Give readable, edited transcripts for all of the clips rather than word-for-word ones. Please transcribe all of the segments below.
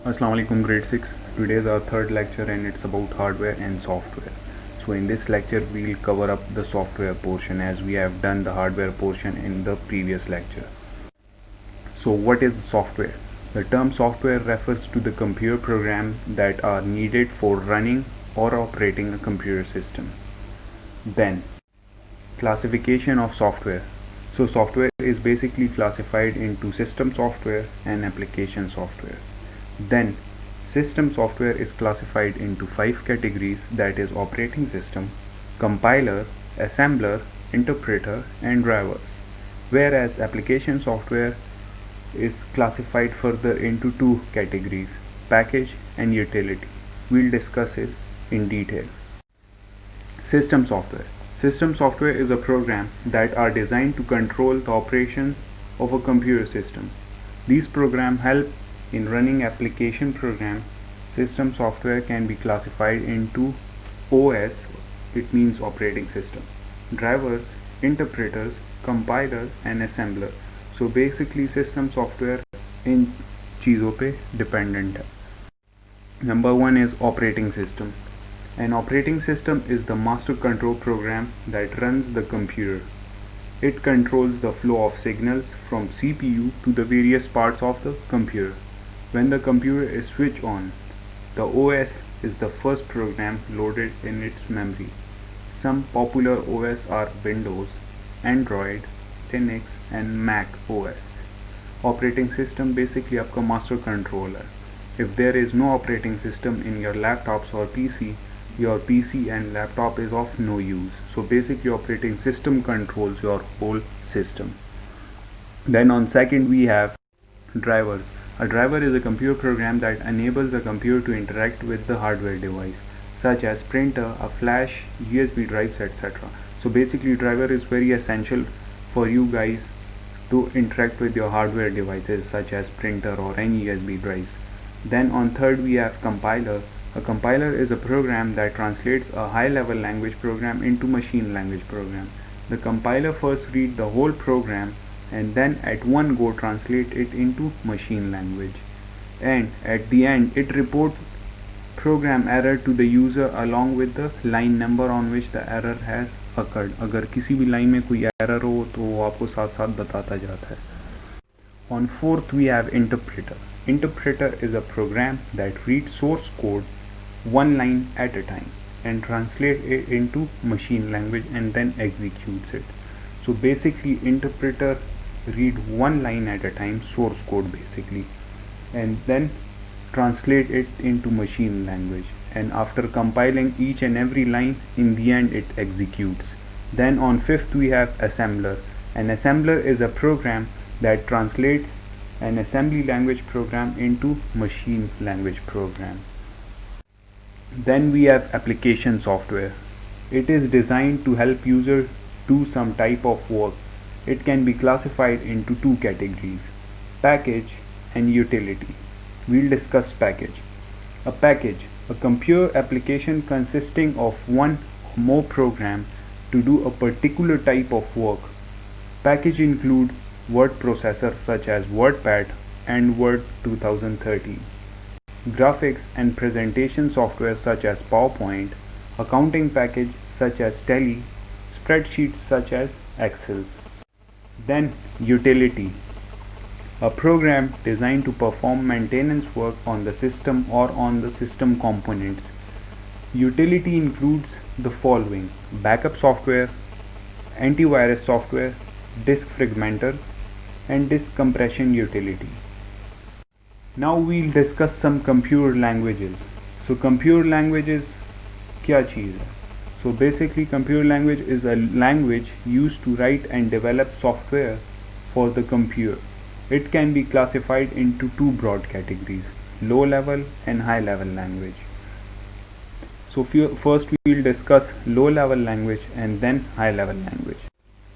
Assalamu alaikum grade 6. Today is our third lecture and it's about hardware and software. So in this lecture we'll cover up the software portion as we have done the hardware portion in the previous lecture. So what is software? The term software refers to the computer programs that are needed for running or operating a computer system. Then classification of software. So software is basically classified into system software and application software. Then system software is classified into 5 categories, that is operating system, compiler, assembler, interpreter and drivers. Whereas application software is classified further into 2 categories, package and utility. We'll discuss it in detail. System software. System software is a program that are designed to control the operation of a computer system. These programs help in running application program. System software can be classified into OS, it means operating system, drivers, interpreters, compilers and assembler. So basically system software इन चीज़ों पे dependent है. Number 1 is operating system. An operating system is the master control program that runs the computer. It controls the flow of signals from CPU to the various parts of the computer. When the computer is switched on, the OS is the first program loaded in its memory. Some popular OS are Windows, Android, Linux and Mac OS. Operating system basically आपका master controller. If there is no operating system in your laptops or PC, your PC and laptop is of no use. So basically operating system controls your whole system. Then on second we have drivers. A driver is a computer program that enables the computer to interact with the hardware device, such as printer, a flash, USB drives, etc. So basically driver is very essential for you guys to interact with your hardware devices such as printer or any USB drives. Then on third we have compiler. A compiler is a program that translates a high-level language program into machine language program. The compiler first reads the whole program and then at one go translate it into machine language. And at the end it reports program error to the user along with the line number on which the error has occurred. अगर किसी भी line में कोई error हो तो वो आपको साथ साथ बताता जाता है. On fourth we have interpreter. Interpreter is a program that reads source code one line at a time and translates it into machine language and then executes it. So basically interpreter read one line at a time, source code basically, and then translate it into machine language, and after compiling each and every line, in the end it executes. Then on fifth we have assembler. An assembler is a program that translates an assembly language program into machine language program. Then we have application software. It is designed to help users do some type of work. It can be classified into 2 categories, package and utility. We'll discuss package. A package, a computer application consisting of one or more programs to do a particular type of work. Package include word processor such as WordPad and Word 2013. Graphics and presentation software such as PowerPoint, accounting package such as Tally, spreadsheets such as Excel. Then utility, a program designed to perform maintenance work on the system or on the system components. Utility includes the following: backup software, antivirus software, disk fragmenter, and disk compression utility. Now we'll discuss some computer languages. So computer languages क्या चीज़ है? So basically computer language is a language used to write and develop software for the computer. It can be classified into 2 broad categories, low level and high level language. So first we will discuss low level language and then high level language.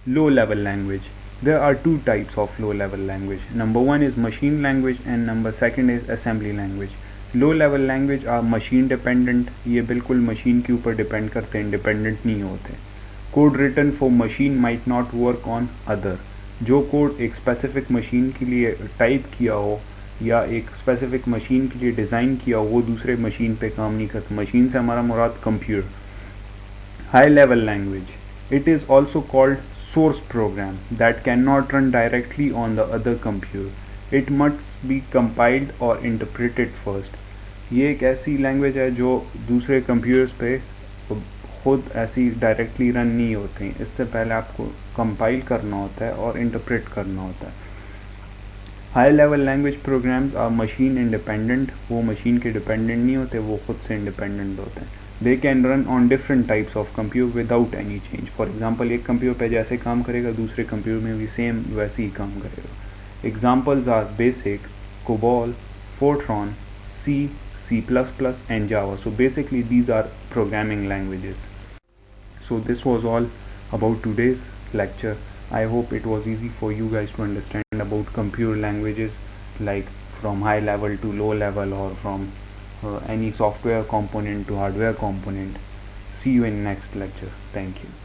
Low level language. There are 2 types of low level language. Number 1 is machine language and number 2 is assembly language. Low level language are machine dependent, ये बिल्कुल machine के ऊपर depend करते हैं, independent नहीं होते. Code written for machine might not work on other. जो code एक स्पेसिफिक मशीन के लिए टाइप किया हो या एक स्पेसिफिक मशीन के लिए डिज़ाइन किया, वो दूसरे मशीन पे काम नहीं करता। मशीन से हमारा मुराद computer. High level language, it is also called source program that cannot run directly on the other computer. It must be compiled or interpreted first. ये एक ऐसी लैंग्वेज है जो दूसरे कंप्यूटर्स पे खुद ऐसी डायरेक्टली रन नहीं होती, इससे पहले आपको कंपाइल करना होता है और इंटरप्रेट करना होता है। High level language programs are machine independent, वो मशीन के डिपेंडेंट नहीं होते, वो खुद से इंडिपेंडेंट होते हैं। They can run on different types of computer without any change. For example, एक कंप्यूटर पे जैसे काम करेगा दूसरे कंप्यूटर में भी सेम वैसे ही काम करेगा। Examples are BASIC, COBOL, FORTRAN, C, C++ and Java. So basically these are programming languages. So this was all about today's lecture. I hope it was easy for you guys to understand about computer languages, like from high level to low level, or from any software component to hardware component. See you in next lecture. Thank you.